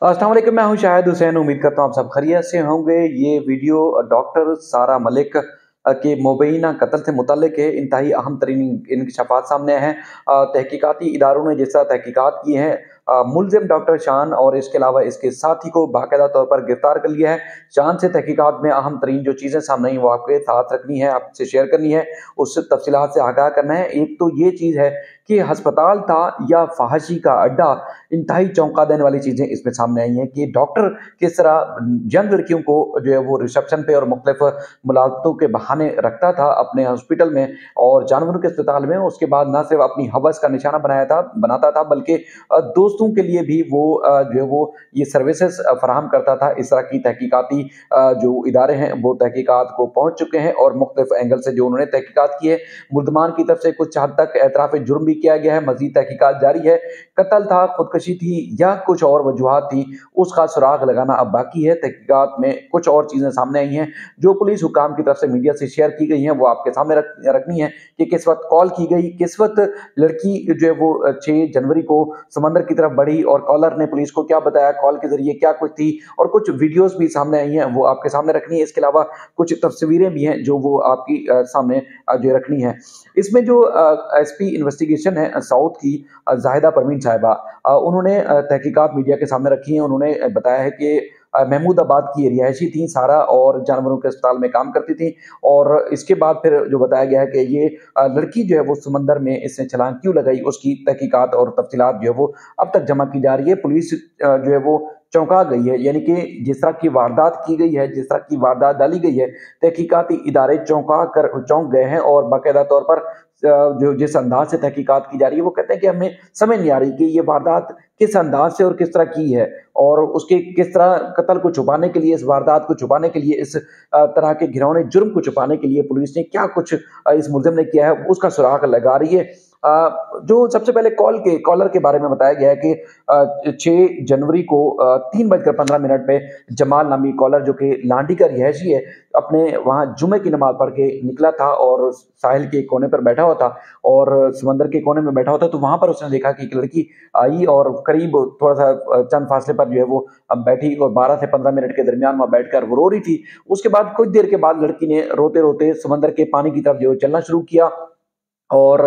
अस्सलाम वालेकुम, मैं हूं शाहिद हुसैन। उम्मीद करता हूं आप सब खैरियत से होंगे। ये वीडियो डॉक्टर सारा मलिक के मुबैना कत्ल से मुतल्लिक है। इंतहाई अहम तरीन इंकशाफात सामने हैं। तहकीकाती इदारों ने जिस तरह तहकीकात की है, मुलजिम डॉक्टर शान और इसके अलावा इसके साथी को बाकायदा तौर पर गिरफ्तार कर लिया है। शान से तहकीकात में अहम तरीन जो चीज़ें सामने आई वो आपके साथ रखनी है, आपसे शेयर करनी है, उस तफसीलात से आगाह करना है। एक तो ये चीज़ है कि अस्पताल था या फहाशी का अड्डा, इंतहाई चौंका देने वाली चीज़ें इसमें सामने आई हैं कि डॉक्टर किस तरह यंग लड़कियों को जो है वो रिसेप्शन पे और मुख्तलिफ मुलाजमतों के बहाने रखता था अपने हॉस्पिटल में और जानवरों के अस्पताल में। उसके बाद न सिर्फ अपनी हवस का निशाना बनाता था, बल्कि दोस्तों के लिए भी वो जो है वो ये सर्विसेज फराहम करता था। इस तरह की तहकीकाती जो इदारे हैं वो तहकीकात को पहुँच चुके हैं और मुख्तलिफ एंगल से जो उन्होंने तहकीकात की है, मुल्ज़मान की तरफ से कुछ हद तक एतराफ़ जुर्म भी किया गया है। मज़ीद तहकीकात जारी है। कत्ल था, खुदकशी थी या कुछ और वजूहात थी, उसका सुराग लगाना अब बाकी है। तहकीकात में कुछ और चीज़ें सामने आई हैं जो पुलिस हुकाम की तरफ से मीडिया से शेयर की गई हैं, वो आपके सामने रखनी है कि किस वक्त कॉल की गई, किस वक्त लड़की जो है वो 6 जनवरी को समंदर की तरफ बढ़ी और कॉलर ने पुलिस को क्या बताया, कॉल के जरिए क्या कुछ थी, और कुछ वीडियोस भी सामने आई हैं, वो आपके सामने रखनी है। इसके अलावा कुछ तस्वीरें भी हैं जो वो आपकी सामने जो रखनी है। इसमें जो एसपी इन्वेस्टिगेशन है साउथ की, जाहिदा परवीन साहिबा, उन्होंने तहकीकात मीडिया के सामने रखी हैं। उन्होंने बताया है कि महमूदाबाद की रिहायशी थी सारा और जानवरों के अस्पताल में काम करती थी। और इसके बाद फिर जो बताया गया है कि ये लड़की जो है वो समंदर में इसने छलांग क्यों लगाई, उसकी तहकीकात और तफसीलात जो है वो अब तक जमा की जा रही है। पुलिस जो है वो चौंका गई है, यानी कि जिस तरह की वारदात की गई है, जिस तरह की वारदात डाली गई है, तहकीकाती इदारे चौंक गए हैं और बाकायदा तौर पर जो जिस अंदाज से तहकीकात की जा रही है, वो कहते हैं कि हमें समझ नहीं आ रही कि ये वारदात किस अंदाज से और किस तरह की है, और उसके किस तरह कत्ल को छुपाने के लिए, इस वारदात को छुपाने के लिए, इस तरह के घिनौने जुर्म को छुपाने के लिए पुलिस ने क्या कुछ इस मुलजिम ने किया है, उसका सुराग लगा रही है। जो सबसे पहले कॉलर के बारे में बताया गया है कि 6 जनवरी को 3:15 पे जमाल नामी कॉलर, जो कि लांडी का रिहायशी है, अपने वहाँ जुमे की नमाज पढ़ के निकला था और साहिल के कोने पर बैठा हुआ था और समंदर के कोने में बैठा हुआ था। तो वहाँ पर उसने देखा कि एक लड़की आई और करीब थोड़ा सा चंद फासले पर जो है वो अब बैठी और 12 से 15 मिनट के दरमियान वहाँ बैठकर वो रो रही थी। उसके बाद कुछ देर के बाद लड़की ने रोते रोते समंदर के पानी की तरफ जो है चलना शुरू किया और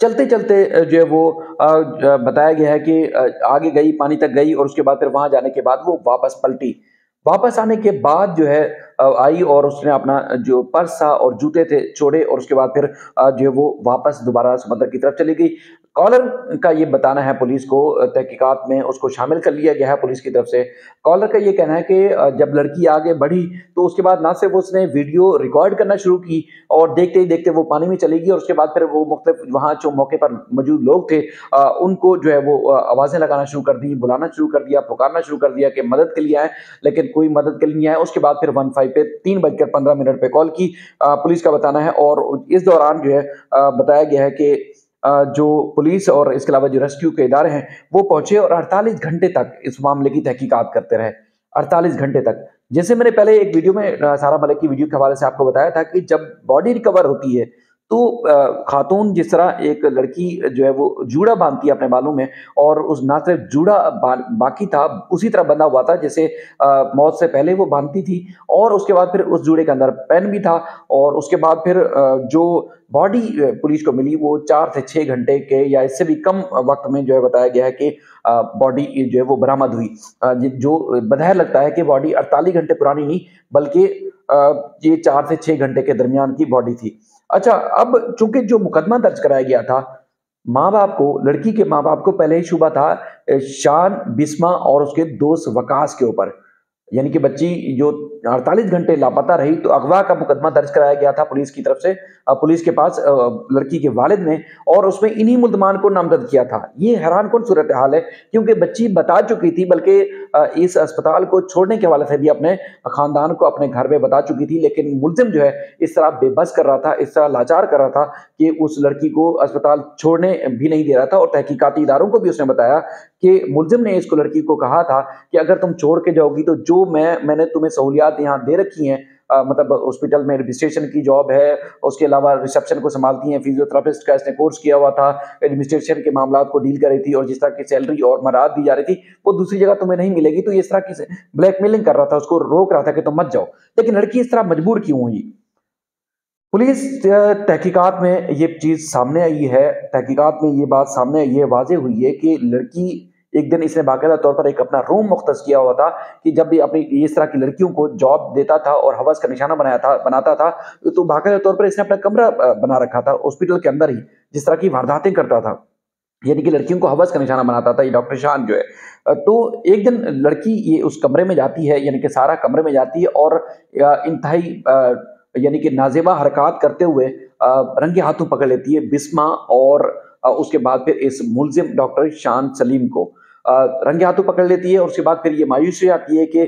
चलते चलते जो है वो बताया गया है कि आगे गई, पानी तक गई और उसके बाद फिर वहां जाने के बाद वो वापस पलटी। वापस आने के बाद जो है आई और उसने अपना जो पर्स था और जूते थे छोड़े और उसके बाद फिर जो है वो वापस दोबारा समंदर की तरफ चली गई। कॉलर का ये बताना है, पुलिस को तहकीकात में उसको शामिल कर लिया गया है पुलिस की तरफ से। कॉलर का ये कहना है कि जब लड़की आगे बढ़ी तो उसके बाद ना सिर्फ उसने वीडियो रिकॉर्ड करना शुरू की और देखते ही देखते वो पानी में चली गई और उसके बाद फिर वो मुख्तलिफ वहाँ जो मौके पर मौजूद लोग थे उनको जो है वो आवाज़ें लगाना शुरू कर दी, बुलाना शुरू कर दिया, पुकारना शुरू कर दिया कि मदद के लिए आए, लेकिन कोई मदद के लिए नहीं आया। उसके बाद फिर 15 पे 3:15 पे कॉल की, पुलिस का बताना है। और इस दौरान जो है बताया गया है कि जो पुलिस और इसके अलावा जो रेस्क्यू के इदारे हैं वो पहुंचे और 48 घंटे तक इस मामले की तहकीकात करते रहे। 48 घंटे तक। जैसे मैंने पहले एक वीडियो में सारा मलिक की वीडियो के हवाले से आपको बताया था कि जब बॉडी रिकवर होती है तो खातून जिस तरह एक लड़की जो है वो जूड़ा बांधती है अपने बालों में, और उस ना सिर्फ जूड़ा बाकी था, उसी तरह बंधा हुआ था जैसे मौत से पहले वो बांधती थी, और उसके बाद फिर उस जूड़े के अंदर पेन भी था। और उसके बाद फिर जो बॉडी पुलिस को मिली वो 4 से 6 घंटे के या इससे भी कम वक्त में जो है बताया गया है कि बॉडी जो है वो बरामद हुई। जो बधाया लगता है कि बॉडी 48 घंटे पुरानी नहीं, बल्कि ये 4 से 6 घंटे के दरमियान की बॉडी थी। अच्छा, अब चूंकि जो मुकदमा दर्ज कराया गया था, माँ बाप को, लड़की के माँ बाप को पहले ही शुबा था शान, बिस्मा और उसके दोस्त वकास के ऊपर, यानी कि बच्ची जो 48 घंटे लापता रही, तो अगवा का मुकदमा दर्ज कराया गया था पुलिस की तरफ से, पुलिस के पास लड़की के वालिद ने, और उसमें इन्हीं मुल्जमान को नामजद किया था। ये हैरान कुन सूरत हाल है क्योंकि बच्ची बता चुकी थी, बल्कि इस अस्पताल को छोड़ने के हवाले से भी अपने खानदान को, अपने घर में बता चुकी थी, लेकिन मुल्जिम जो है इस तरह बेबस कर रहा था, इस तरह लाचार कर रहा था कि उस लड़की को अस्पताल छोड़ने भी नहीं दे रहा था। और तहकीकाती इदारों को भी उसने बताया कि मुल्जिम ने इसको, लड़की को कहा था कि अगर तुम छोड़ के जाओगी तो जो मैंने तुम्हें सहूलियात यहाँ दे रखी हैं, मतलब हॉस्पिटल में रजिस्ट्रेशन की जॉब है, उसके अलावा रिसेप्शन को संभालती हैं, फिजियोथेरेपिस्ट का इसने कोर्स किया हुआ था, एडमिनिस्ट्रेशन के मामलात को डील कर रही थी, और जिस तरह की सैलरी और मराद दी जा रही थी वो दूसरी जगह तुम्हें नहीं मिलेगी, तो ये इस तरह की ब्लैकमेलिंग कर रहा था, उसको रोक रहा था कि तुम मत जाओ। लेकिन लड़की इस तरह मजबूर क्यों हुई? पुलिस तहकीकात में ये चीज़ सामने आई है, तहकीकात में ये बात सामने आई है, वाज़ेह हुई है कि लड़की एक दिन इसने बाकायदा तौर पर एक अपना रूम मुख्तस किया हुआ था कि जब भी अपनी इस तरह की लड़कियों को जॉब देता था और हवस का निशाना बनाता था, तो बाकायदा तौर पर इसने अपना कमरा बना रखा था हॉस्पिटल के अंदर ही, जिस तरह की वारदातें करता था, यानी कि लड़कियों को हवस का निशाना बनाता था ये डॉक्टर शान जो है। तो एक दिन लड़की ये उस कमरे में जाती है, यानी कि सारा कमरे में जाती है, और इंतहाई यानी कि नाज़ेबा हरकत करते हुए रंगे हाथों पकड़ लेती है बिस्मा, और उसके बाद फिर इस मुलजिम डॉक्टर शान सलीम को रंगे हाथों पकड़ लेती है। और उसके बाद फिर ये मायूसी आती है कि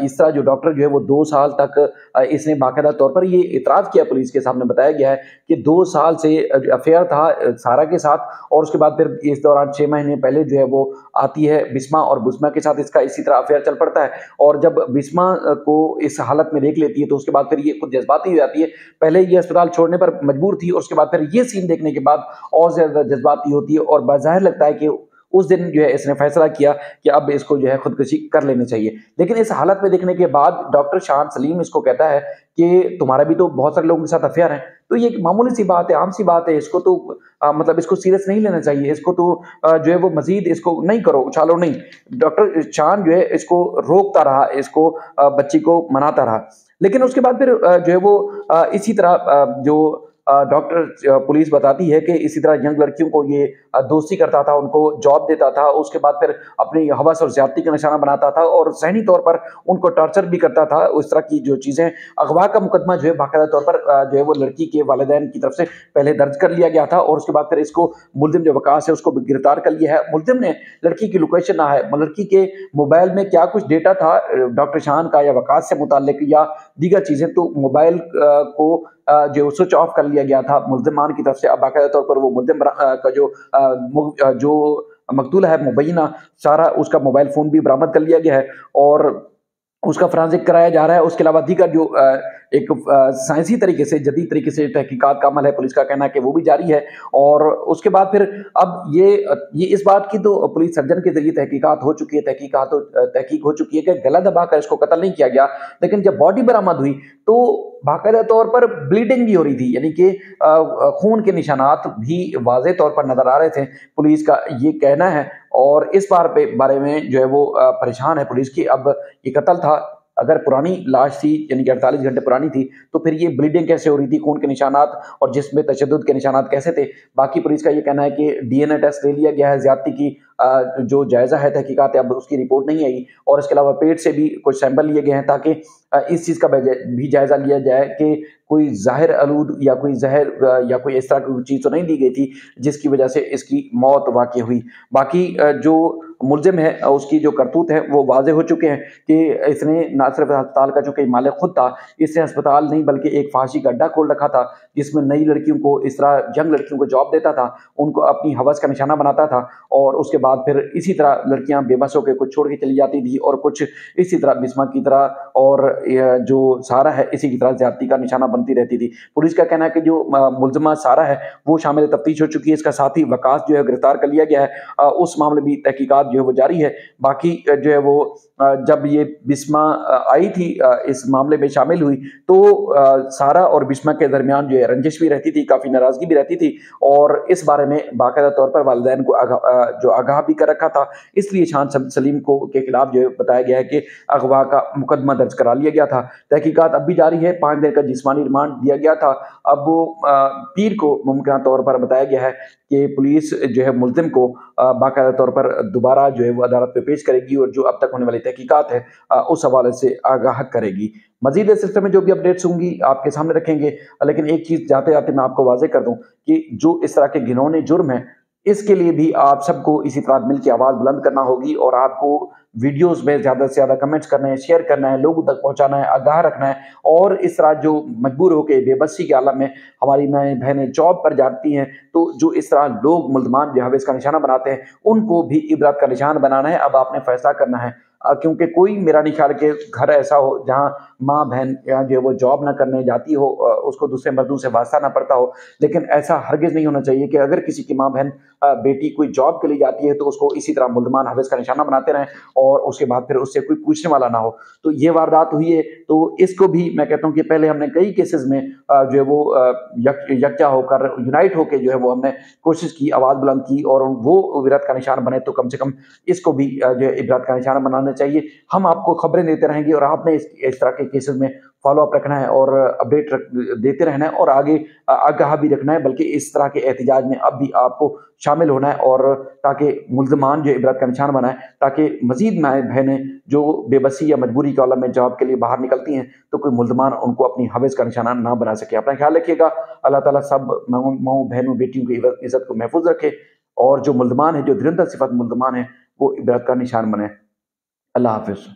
इस तरह जो डॉक्टर जो है वो 2 साल तक इसने बाकायदा तौर पर ये इतराफ़ किया, पुलिस के सामने बताया गया है कि 2 साल से अफेयर था सारा के साथ, और उसके बाद फिर इस दौरान 6 महीने पहले जो है वो आती है बिस्मा, और बिस्मा के साथ इसका इसी तरह अफेयर चल पड़ता है। और जब बिस्मा को इस हालत में देख लेती है तो उसके बाद फिर ये खुद जज्बाती हो जाती है। पहले ये अस्पताल छोड़ने पर मजबूर थी, और उसके बाद फिर ये सीन देखने के बाद और ज़्यादा जज्बाती होती है, और बाज़ाहिर लगता है कि उस दिन जो है इसने फैसला किया कि अब इसको जो है खुदकुशी कर लेनी चाहिए। लेकिन इस हालत में देखने के बाद डॉक्टर शान सलीम इसको कहता है कि तुम्हारा भी तो बहुत सारे लोगों के साथ अफेयर है, तो ये एक मामूली सी बात है, आम सी बात है, इसको तो मतलब इसको सीरियस नहीं लेना चाहिए, इसको तो जो है वो मजीद इसको नहीं करो, उछालो नहीं। डॉक्टर शान जो है इसको रोकता रहा, इसको बच्ची को मनाता रहा। लेकिन उसके बाद फिर जो है वो इसी तरह जो डॉक्टर पुलिस बताती है कि इसी तरह यंग लड़कियों को ये दोस्ती करता था, उनको जॉब देता था, उसके बाद फिर अपनी हवस और ज़्यादती का निशाना बनाता था, और ज़हनी तौर पर उनको टॉर्चर भी करता था। उस तरह की जो चीज़ें, अगवा का मुकदमा जो है बाकायदा तौर पर जो है वो लड़की के वालिदैन की तरफ से पहले दर्ज कर लिया गया था, और उसके बाद फिर इसको मुलजिम जो वकास है उसको गिरफ्तार कर लिया है। मुलजिम ने लड़की की लोकेशन ना है, लड़की के मोबाइल में क्या कुछ डेटा था डॉक्टर शान का या वकास से मुताल्लिक या दीगर चीज़ें, तो मोबाइल को जो स्विच ऑफ कर लिया गया था मुल्ज़िमान की तरफ से। अब बाकायदा तौर पर वो मुल्ज़िम का जो मकतूल है मुबैना, सारा उसका मोबाइल फ़ोन भी बरामद कर लिया गया है, और उसका फोरेंसिक कराया जा रहा है। उसके अलावा दीगर जो एक साइंसी तरीके से, जदीद तरीके से तहकीकात का अमल है, पुलिस का कहना है कि वो भी जारी है। और उसके बाद फिर अब ये इस बात की तो पुलिस सर्जन के जरिए तहकीकात हो चुकी है, तहकीक हो चुकी है कि गला दबाकर इसको कत्ल नहीं किया गया। लेकिन जब बॉडी बरामद हुई तो बाकायदा तौर पर ब्लीडिंग भी हो रही थी, यानी कि खून के निशानात भी वाज़ेह तौर पर नजर आ रहे थे, पुलिस का ये कहना है। और इस बारे में जो है वो परेशान है पुलिस की। अब ये कत्ल था, अगर पुरानी लाश थी यानी कि 48 घंटे पुरानी थी, तो फिर ये ब्लीडिंग कैसे हो रही थी, खून के निशानात और जिस्म में तशद्दुद के निशानात कैसे थे? बाकी पुलिस का ये कहना है कि डीएनए टेस्ट ले लिया गया है, ज़्यादती की जो जायज़ा है तहकीकात है, अब उसकी रिपोर्ट नहीं आई, और इसके अलावा पेट से भी कुछ सैंपल लिए गए हैं ताकि इस चीज़ का भी जायज़ा लिया जाए कि कोई ज़ाहिर आलूद या कोई जहर या कोई इस तरह की चीज़ तो नहीं दी गई थी जिसकी वजह से इसकी मौत वाक़ई हुई। बाकी जो मुलज़िम है उसकी जो करतूत है वो वाज़ेह हो चुके हैं कि इसने ना सिर्फ अस्पताल का चूँकि मालिक खुद था, इसने अस्पताल नहीं बल्कि एक फांसी का अड्डा खोल रखा था, जिसमें नई लड़कियों को, इस तरह यंग लड़कियों को जॉब देता था, उनको अपनी हवस का निशाना बनाता था, और उसके बाद फिर इसी तरह लड़कियां बेबस होकर कुछ छोड़ के चली जाती थी, और कुछ इसी तरह बिस्मा की तरह और जो सारा है इसी की तरह ज़्यादती का निशाना बनती रहती थी। पुलिस का कहना है कि जो मुलज़िमा सारा है वो शामिल तफ्तीश हो चुकी है, इसका साथी वकास जो है गिरफ्तार कर लिया गया है। उस मामले भी तहकीकात जो है वो जारी है। बाकी जो है वो जब ये बिस्मा आई थी, इस मामले में शामिल हुई, तो सारा और बिस्मा के दरमियान जो है रंजिश भी रहती थी, काफ़ी नाराज़गी भी रहती थी, और इस बारे में बाकायदा तौर पर वालिदैन को आगाह भी कर रखा था। इसलिए शान सलीम को के खिलाफ जो है बताया गया है कि अगवा का मुकदमा दर्ज करा लिया गया था। तहकीकात अब भी जारी है, 5 दिन का जिस्मानी रिमांड दिया गया था। अब पीर को मुमकिन तौर पर बताया गया है कि पुलिस जो है मुल्ज़िम को बाकायदा तौर पर दोबारा जो है वो अदालत में पेश करेगी, और जो अब तक होने वाली तहकीकात है उस हवाले से आगाह करेगी। मज़ीद इस सिलसिले में जो भी अपडेट्स होंगी आपके सामने रखेंगे। लेकिन एक चीज़ जाते जाते मैं आपको वाज़ेह कर दूं कि जो इस तरह के घिनौने जुर्म हैं, इसके लिए भी आप सबको इसी तरह मिल के आवाज़ बुलंद करना होगी, और आपको वीडियोस में ज़्यादा से ज़्यादा कमेंट्स करना है, शेयर करना है, लोगों तक पहुंचाना है, आगाह रखना है। और इस तरह जो मजबूर होकर बेबसी के आलम में हमारी माएँ बहनें जॉब पर जाती हैं, तो जो इस तरह लोग मुल्ज़मान जो हवस का निशाना बनाते हैं, उनको भी इबरत का निशान बनाना है। अब आपने फैसला करना है, کیونکہ کوئی میرا نہیں خیال کہ گھر ایسا ہو جہاں ماں بہن یا جو ہے وہ جاب نہ کرنے جاتی ہو، اس کو دوسرے مردوں سے واسطہ نہ پڑتا ہو، لیکن ایسا ہرگز نہیں ہونا چاہیے کہ اگر کسی کی ماں بہن بیٹی کوئی جاب کے لیے جاتی ہے تو اس کو اسی طرح ملزمان حوض کا نشانہ بناتے رہیں اور اس کے بعد پھر اس سے کوئی پوچھنے والا نہ ہو۔ تو یہ واردات ہوئی ہے، تو اس کو بھی میں کہتا ہوں کہ پہلے ہم نے کئی کیسز میں جو ہے وہ یکجا ہو کر یونائٹ ہو کے جو ہے وہ ہم نے کوشش کی، آواز بلند کی، اور وہ عبرت کا نشان بنے تو کم سے کم اس کو بھی جو ہے عبرت کا نشانہ بنانا چاہیے۔ ہم آپ کو خبریں دیتے رہیں گے اور آپ نے اس طرح کے کیسز میں فالو اپ رکھنا ہے اور اپڈیٹ دیتے رہنا ہے اور آگے آگاہ بھی رکھنا ہے، بلکہ اس طرح کے احتجاج میں اب بھی آپ کو شامل ہونا ہے، اور تاکہ ملزمان جو عبرت کا نشان بنائیں، تاکہ مزید مائیں بہنیں جو بے بسی یا مجبوری کے عالم میں جاب کے لیے باہر نکلتی ہیں تو کوئی ملزمان ان کو اپنی حوض کا نشانہ نہ بنا سکے۔ اپنا خیال رکھیے گا، اللہ تعالیٰ سب ماؤں بہنوں بیٹیوں کی عزت کو محفوظ رکھے، اور جو ملزمان ہیں، جو درندہ صفت ملزمان ہیں، وہ عبرت کا نشان بنے۔ اللہ حافظ۔